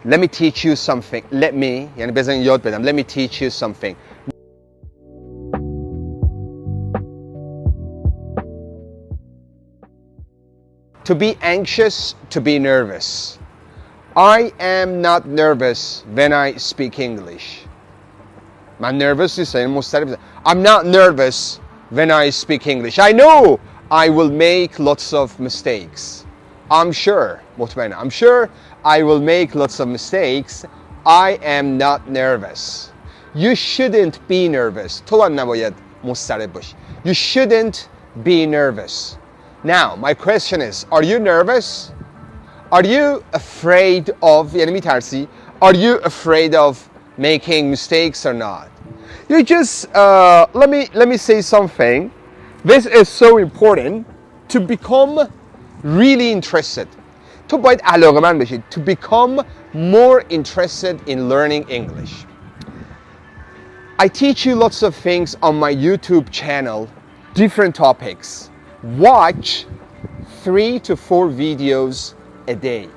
Let me teach you something. Let me یعنی بزنین یاد بدم. Let me teach you something. To be anxious, to be nervous. I am not nervous when I speak English. من nervous نیستم، مضطرب. I'm not nervous when I speak English. I know I will make lots of mistakes. I'm sure, مطمئنم. I'm sure I will make lots of mistakes. I am not nervous. You shouldn't be nervous. تو نباید مضطرب باشی. You shouldn't be nervous. Now, my question is, are you nervous? Are you afraid of, یعنی میترسی? Are you afraid of making mistakes or not? You just, let me say something. This is so important to become really interested. تو باید علاقه‌مند بشید. To become more interested in learning English. I teach you lots of things on my YouTube channel, different topics. Watch 3 to 4 videos a day.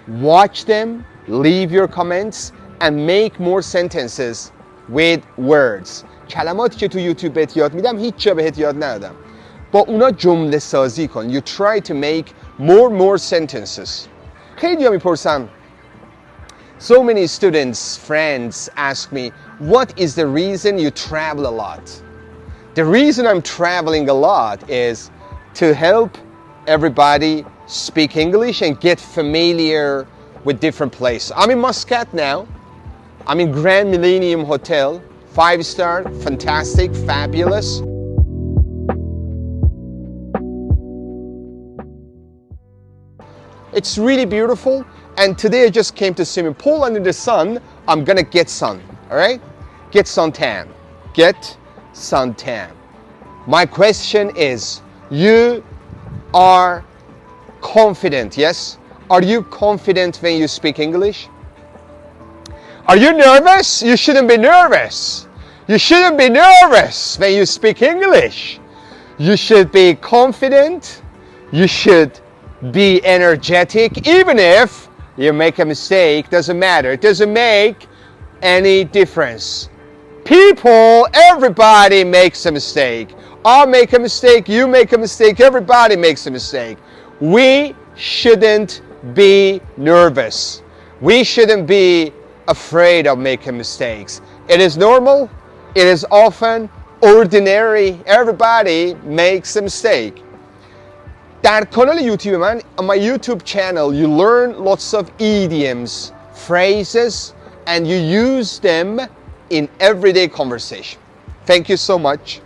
Watch them, leave your comments, and make more sentences with words. کلماتی که تو یوتیوب بهت یاد میدم هیچ جا بهت یاد ندادم. با اونا جمله سازی کن. You try to make more sentences. خیلی ها میپرسن. So many students, friends ask me, what is the reason you travel a lot? The reason I'm traveling a lot is to help everybody speak English and get familiar with different places. I'm in Muscat now. I'm in Grand Millennium Hotel, 5-star, fantastic, fabulous. It's really beautiful, and today I just came to swimming pool under the sun. I'm gonna get sun, all right? Get suntan. Get suntan. My question is, you are confident, yes? Are you confident when you speak English? Are you nervous? You shouldn't be nervous. You shouldn't be nervous when you speak English. You should be confident. You should be energetic. Even if you make a mistake, doesn't matter. It doesn't make any difference. People, everybody makes a mistake. I'll make a mistake, you make a mistake, everybody makes a mistake. We shouldn't be nervous. We shouldn't be afraid of making mistakes. It is normal. It is often ordinary. Everybody makes a mistake. در کانال یوتیوب من, on my YouTube channel, you learn lots of idioms, phrases, and you use them in everyday conversation. Thank you so much.